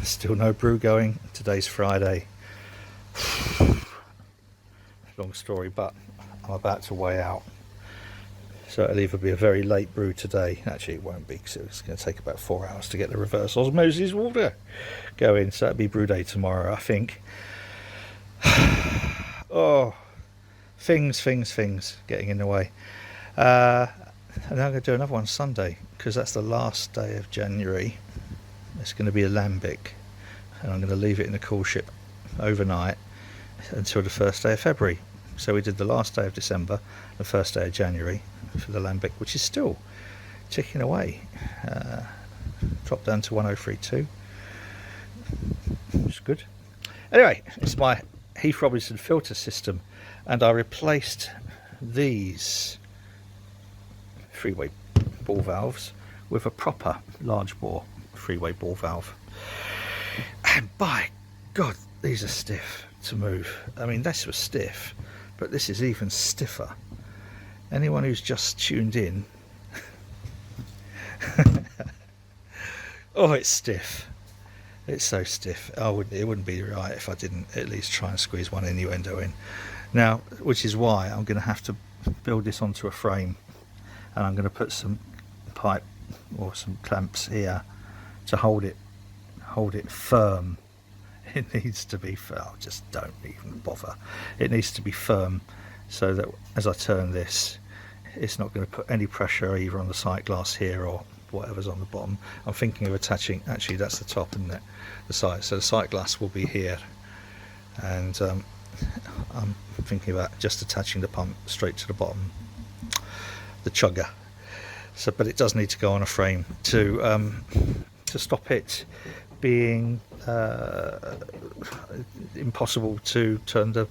Still no brew going. Today's Friday. Long story, but I'm about to weigh out. So it'll either be a very late brew today. Actually, it won't be, because it's going to take about 4 hours to get the reverse osmosis water going. So it'll be brew day tomorrow, I think. Oh, things getting in the way. And I'm going to do another one Sunday, because that's the last day of January. It's going to be a lambic, and I'm going to leave it in the cool ship overnight until the first day of February. So we did the last day of December, the first day of January for the lambic, which is still ticking away. Dropped down to 1032, which is good. Anyway, it's my Heath Robinson filter system, and I replaced these three-way ball valves with a proper large bore three-way ball valve, and by God, these are stiff to move. I mean, this was stiff, but this is even stiffer. Anyone who's just tuned in, oh, it's stiff. It's so stiff. It wouldn't be right if I didn't at least try and squeeze one innuendo in. Now, which is why I'm going to have to build this onto a frame, and I'm going to put some pipe or some clamps here to hold it firm. It needs to be firm. Just don't even bother. It needs to be firm, so that as I turn this, it's not going to put any pressure either on the sight glass here or whatever's on the bottom. I'm thinking of attaching, actually that's the top, isn't it, the sight, so the sight glass will be here, and I'm thinking about just attaching the pump straight to the bottom, the chugger. So, but it does need to go on a frame to stop it being impossible to turn the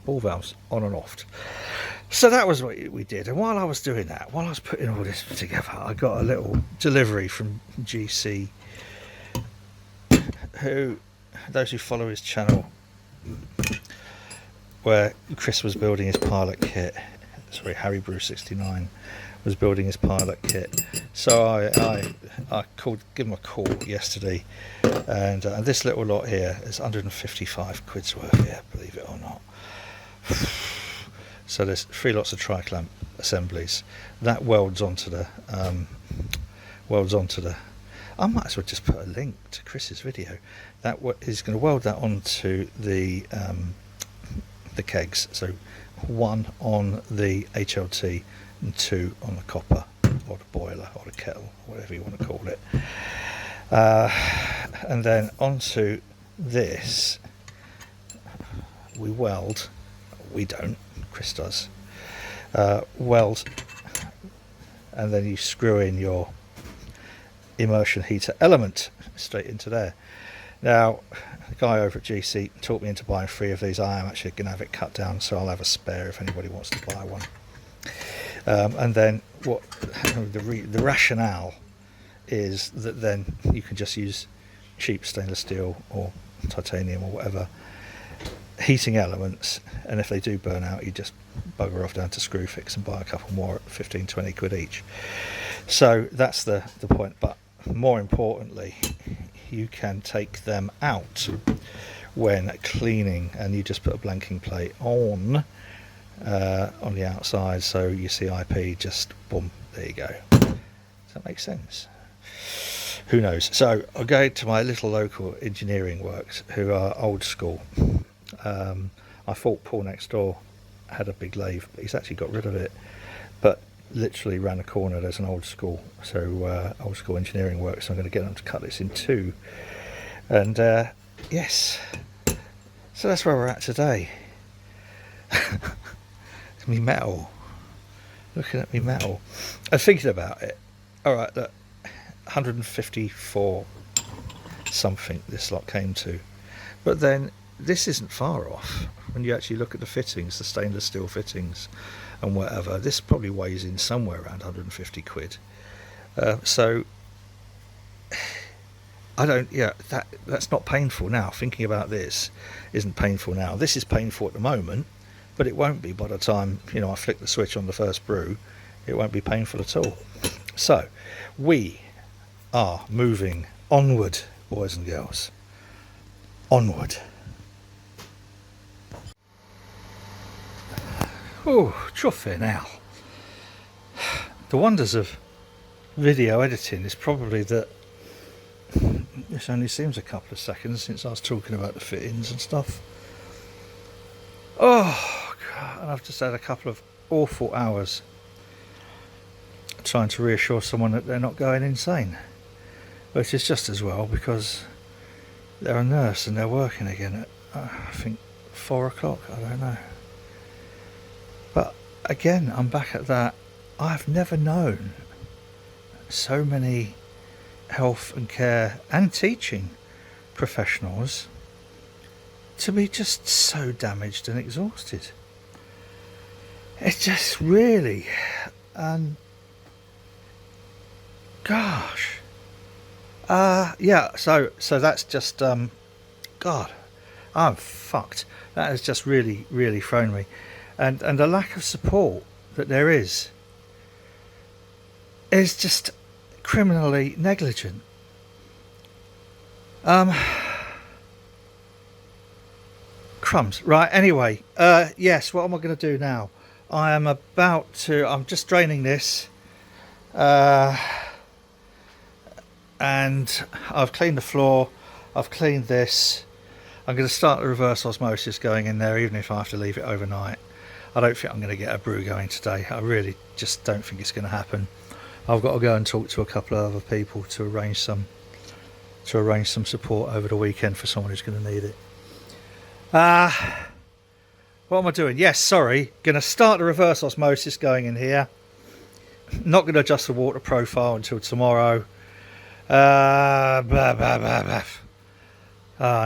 ball valves on and off. So that was what we did, and while I was doing that, while I was putting all this together, I got a little delivery from GC, who, those who follow his channel, where Chris was building his pilot kit, sorry, Harry Brew 69 was building his pilot kit. So I give him a call yesterday, and this little lot here is 155 quid's worth here, believe it or not. So there's 3 lots of tri-clamp assemblies that welds onto the I might as well just put a link to Chris's video. That is going to weld that onto the kegs. So 1 on the HLT and 2 on the copper, or the boiler, or the kettle, whatever you want to call it. And then onto this, we weld. We don't. Chris does. Weld, and then you screw in your immersion heater element straight into there. Now, the guy over at GC talked me into buying 3 of these. I am actually going to have it cut down, so I'll have a spare if anybody wants to buy one. And then what the rationale is that then you can just use cheap stainless steel or titanium or whatever heating elements, and if they do burn out, you just bugger off down to Screwfix and buy a couple more at 15-20 quid each. So that's the point. But more importantly, you can take them out when cleaning, and you just put a blanking plate on the outside, so you see IP, just boom, there you go. Does that make sense? Who knows? So I'll go to my little local engineering works, who are old school. I thought Paul next door had a big lathe, but he's actually got rid of it. But literally round the corner there's an old school engineering work, so I'm going to get them to cut this in 2. And yes, so that's where we're at today. Me metal, looking at me metal and thinking about it. All right, look, 154 something this lot came to, but then this isn't far off when you actually look at the fittings, the stainless steel fittings and whatever. This probably weighs in somewhere around 150 quid. So I don't, that's not painful now. Thinking about this isn't painful now. This is painful at the moment, but it won't be by the time, I flick the switch on the first brew. It won't be painful at all. So we are moving onward, boys and girls. onward. Oh, chuffy now. The wonders of video editing is probably that this only seems a couple of seconds since I was talking about the fittings and stuff. Oh God, and I've just had a couple of awful hours trying to reassure someone that they're not going insane, which is just as well because they're a nurse and they're working again at I think 4 o'clock, I don't know. But again, I'm back at that. I've never known so many health and care and teaching professionals to be just so damaged and exhausted. It's just really, gosh, yeah. So that's just God, I'm fucked. That has just really thrown me, and the lack of support that there is just criminally negligent. Crumbs. Right, anyway, yes, what am I going to do now? I'm just draining this, and I've cleaned the floor, I've cleaned this. I'm going to start the reverse osmosis going in there, even if I have to leave it overnight. I don't think I'm going to get a brew going today. I really just don't think it's going to happen. I've got to go and talk to a couple of other people to arrange some support over the weekend for someone who's going to need it. What am I doing? Yes, sorry. Going to start the reverse osmosis going in here. Not going to adjust the water profile until tomorrow. I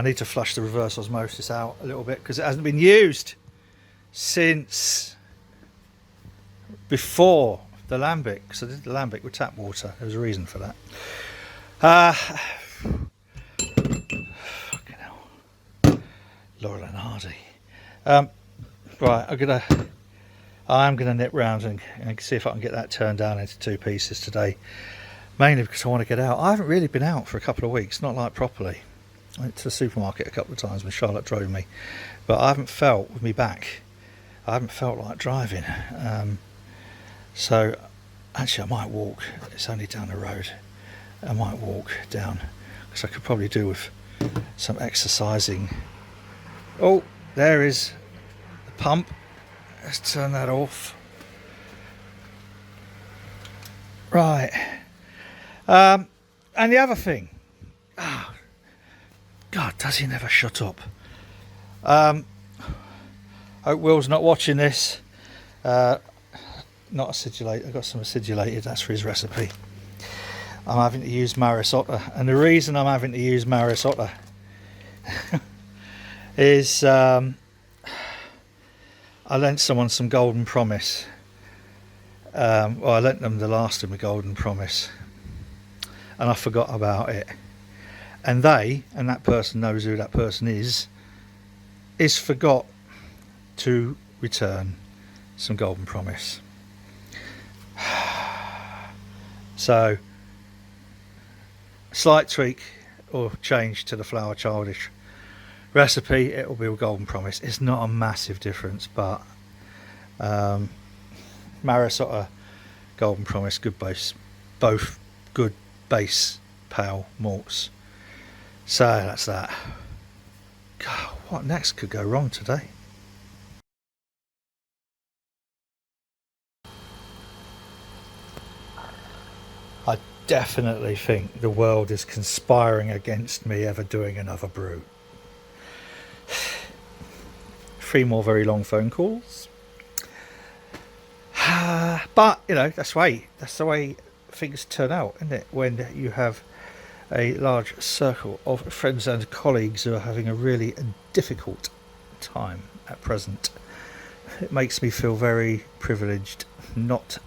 need to flush the reverse osmosis out a little bit because it hasn't been used since before the lambic, because I did the lambic with tap water. There was a reason for that. Fucking hell. Laurel and Hardy. Right, I'm gonna nip round and see if I can get that turned down into 2 pieces today. Mainly because I want to get out. I haven't really been out for a couple of weeks, not like properly. I went to the supermarket a couple of times when Charlotte drove me, but I haven't felt with me back. I haven't felt like driving. So actually I might walk. It's only down the road. I might walk down because I could probably do with some exercising. Oh, there is the pump. Let's turn that off. Right. And the other thing. Oh, God, does he never shut up? Hope Will's not watching this. Not acidulated. I've got some acidulated. That's for his recipe. I'm having to use Maris Otter, and the reason I'm having to use Maris Otter is I lent someone some Golden Promise. Well, I lent them the last of my Golden Promise, and I forgot about it. And that person knows who that person is forgot to return some Golden Promise. So, slight tweak or change to the Flower Childish recipe. It will be a Golden Promise. It's not a massive difference, but Maris Otter Golden Promise, good base, both good base pale malts. So that's that. God, what next could go wrong today? I definitely think the world is conspiring against me ever doing another brew. 3 more very long phone calls. But you know, that's the way things turn out, isn't it? When you have a large circle of friends and colleagues who are having a really difficult time at present. It makes me feel very privileged not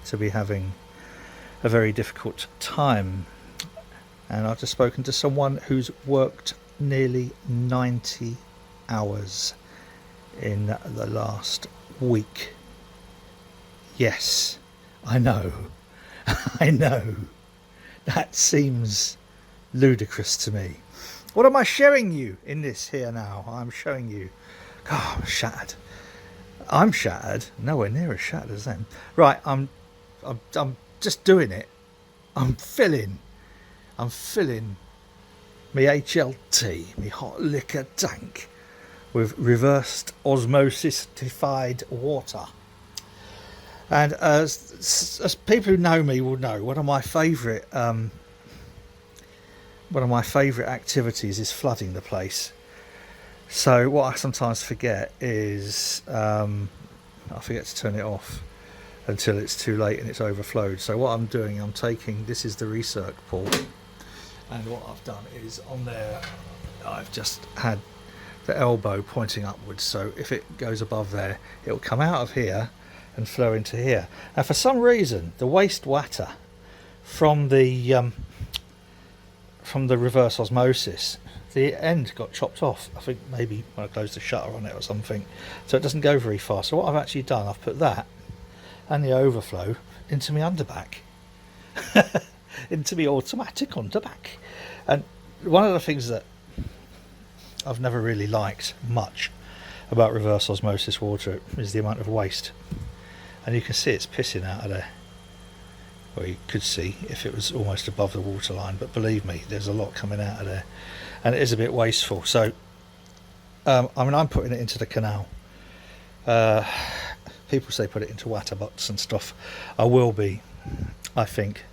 to be having a very difficult time. And I've just spoken to someone who's worked nearly 90 hours in the last week. Yes, I know. I know. That seems ludicrous to me. What am I showing you in this here now? I'm showing you. God, I'm shattered. I'm shattered. Nowhere near as shattered as them. Right, I'm just doing it. I'm filling me HLT, me hot liquor tank, with reversed osmosified water. And as people who know me will know, one of my favourite activities is flooding the place. So what I sometimes forget is I forget to turn it off until it's too late and it's overflowed. So what I'm doing, I'm taking, this is the recirc port, and what I've done is on there I've just had the elbow pointing upwards, so if it goes above there it will come out of here and flow into here. And for some reason the wastewater from the reverse osmosis, the end got chopped off. I think maybe when I closed the shutter on it or something, so it doesn't go very far. So what I've actually done, I've put that and the overflow into my underback, into my automatic underback. And one of the things that I've never really liked much about reverse osmosis water is the amount of waste, and you can see it's pissing out of there. Well, you could see if it was almost above the waterline, but believe me, there's a lot coming out of there, and it is a bit wasteful. So I'm putting it into the canal. People say put it into water butts and stuff. I will be, I think,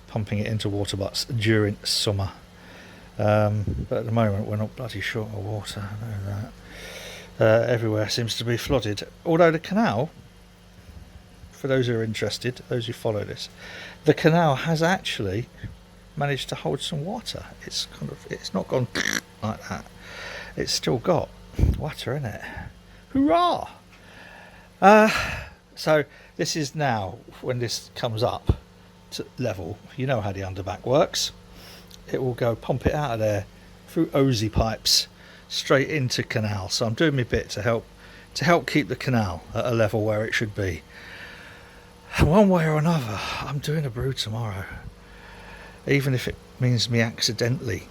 pumping it into water butts during summer, but at the moment we're not bloody short of water. I know that. Everywhere seems to be flooded, although the canal, for those who are interested, those who follow this, the canal has actually managed to hold some water. It's not gone like that. It's still got water in it. Hurrah! So this is now, when this comes up to level, you know how the underback works. It will go pump it out of there through OSI pipes straight into canal. So I'm doing my bit to help keep the canal at a level where it should be. One way or another, I'm doing a brew tomorrow, even if it means me accidentally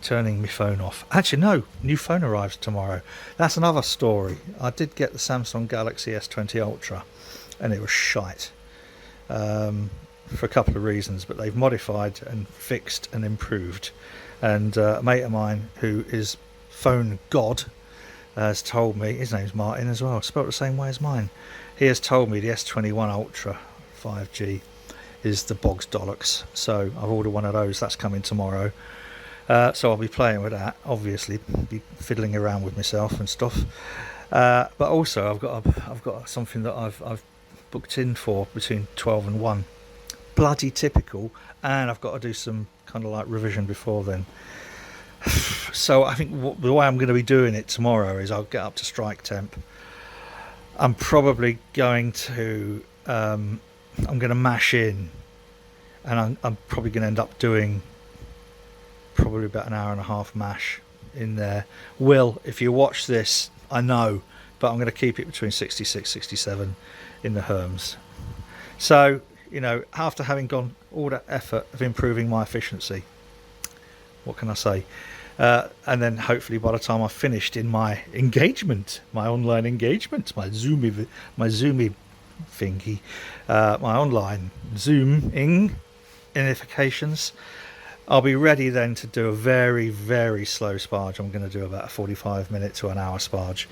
turning my phone off. Actually, no, new phone arrives tomorrow. That's another story. I did get the Samsung Galaxy S20 Ultra, and it was shite for a couple of reasons, but they've modified and fixed and improved. And a mate of mine who is phone god has told me, his name's Martin as well, spelled the same way as mine. He has told me the S21 Ultra 5G is the bog's dollocks. So I've ordered one of those. That's coming tomorrow. So I'll be playing with that, obviously, be fiddling around with myself and stuff. But also I've got something that I've booked in for between 12 and 1. Bloody typical. And I've got to do some kind of like revision before then. So I think the way I'm going to be doing it tomorrow is I'll get up to strike temp. I'm probably going to I'm going to mash in, and I'm probably going to end up doing probably about an hour and a half mash in there. Will, if you watch this, I know, but I'm going to keep it between 66, 67 in the Herms. So, you know, after having gone all that effort of improving my efficiency, what can I say? And then hopefully by the time I've finished in my engagement, my online engagement, my Zoomy thingy, my online Zooming inifications, I'll be ready then to do a very, very slow sparge. I'm going to do about a 45 minute to an hour sparge.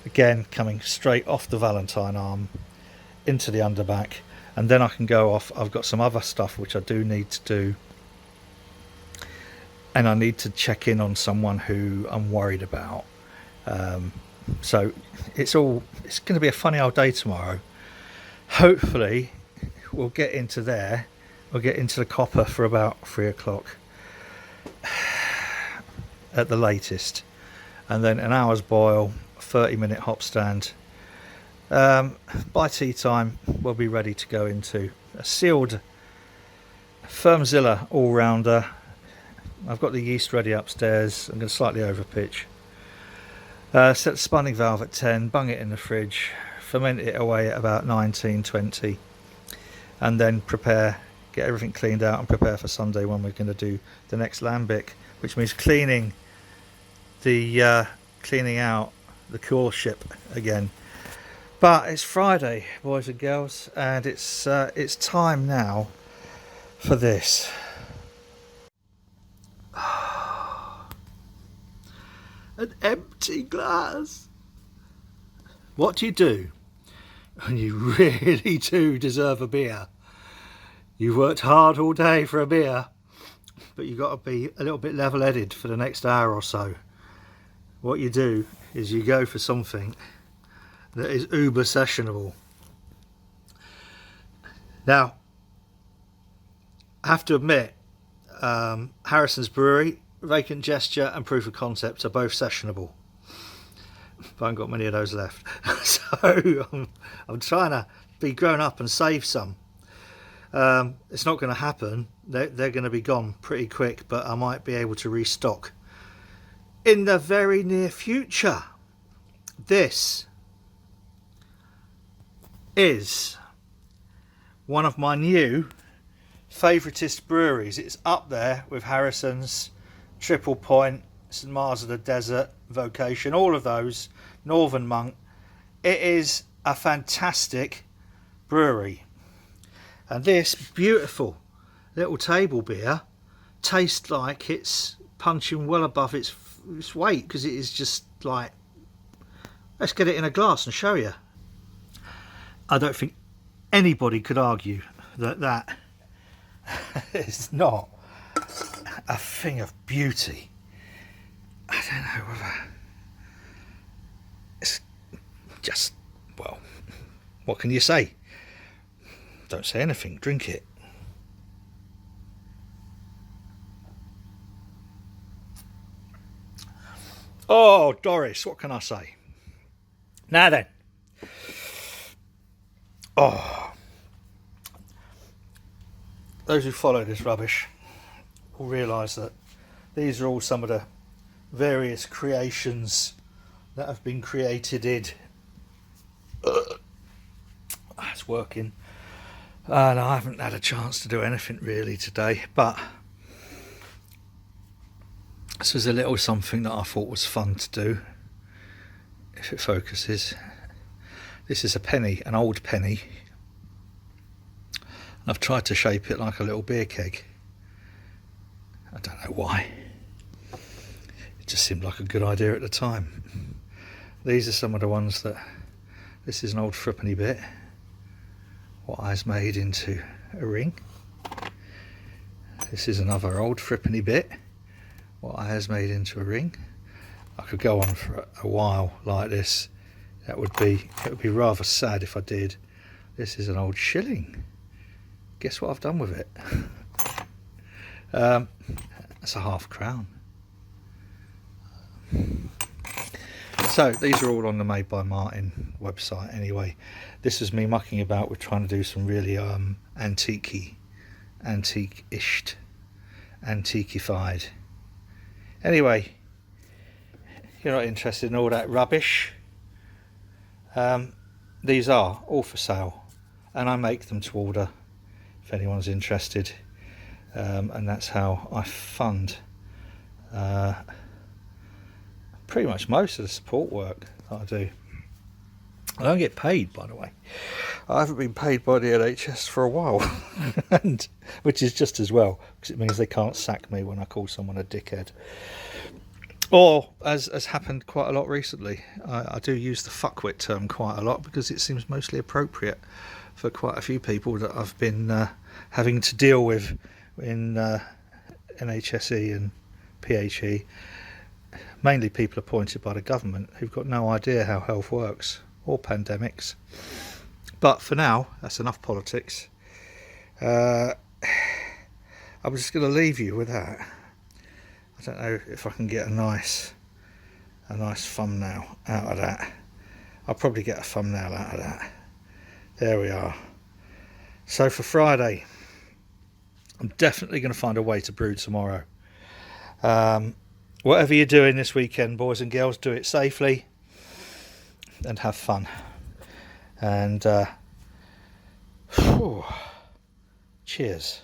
Again, coming straight off the Valentine arm into the underback, and then I can go off. I've got some other stuff which I do need to do, and I need to check in on someone who I'm worried about. So it's going to be a funny old day tomorrow. Hopefully we'll get into there. We'll get into the copper for about 3 o'clock at the latest, and then an hour's boil, 30-minute hop stand. By tea time we'll be ready to go into a sealed Firmzilla all-rounder. I've got the yeast ready upstairs. I'm going to slightly over pitch. Set the spinning valve at 10, bung it in the fridge, ferment it away at about 19, 20, and then prepare get everything cleaned out and prepare for Sunday when we're going to do the next lambic, which means cleaning out the cool ship again. But it's Friday, boys and girls, and it's time now for this. An empty glass. What do you do when you really do deserve a beer? You've worked hard all day for a beer, but you've got to be a little bit level-headed for the next hour or so. What you do is you go for something that is uber sessionable. Now, I have to admit, Harrison's Brewery, Vacant Gesture and Proof of Concept are both sessionable. But I haven't got many of those left. So I'm trying to be grown up and save some. It's not going to happen. They're going to be gone pretty quick, but I might be able to restock in the very near future. This is one of my new favouriteest breweries. It's up there with Harrison's, Triple Point, St Mars of the Desert, Vocation, all of those, Northern Monk. It is a fantastic brewery, and this beautiful little table beer tastes like it's punching well above its weight, because it is just like, let's get it in a glass and show you. I don't think anybody could argue that is not a thing of beauty. I don't know whether it's just, well, what can you say? Don't say anything, drink it. Oh, Doris, what can I say? Now then. Oh. Those who follow this rubbish will realise that these are all some of the various creations that have been created in. It's working. And I haven't had a chance to do anything really today, but this was a little something that I thought was fun to do, if it focuses. This is a penny, an old penny. And I've tried to shape it like a little beer keg. I don't know why. It just seemed like a good idea at the time. These are some of the ones that, this is an old threepenny bit, what I has made into a ring. This is another old threepenny bit, what I has made into a ring. I could go on for a while like this. It would be rather sad if I did. This is an old shilling. Guess what I've done with it? That's a half crown. So these are all on the Made by Martin website anyway. This is me mucking about with trying to do some really antiqueified. Anyway, you're not interested in all that rubbish. These are all for sale, and I make them to order if anyone's interested, and that's how I fund pretty much most of the support work that I do. I don't get paid, by the way. I haven't been paid by the NHS for a while, and which is just as well, because it means they can't sack me when I call someone a dickhead. Or, as has happened quite a lot recently, I do use the fuckwit term quite a lot, because it seems mostly appropriate for quite a few people that I've been having to deal with in NHSE and PHE. Mainly people appointed by the government who've got no idea how health works, or pandemics. But for now, that's enough politics. I'm just going to leave you with that. I don't know if I can get a nice thumbnail out of that. I'll probably get a thumbnail out of that. There we are. So for Friday, I'm definitely going to find a way to brew tomorrow. Whatever you're doing this weekend, boys and girls, do it safely and have fun. And cheers.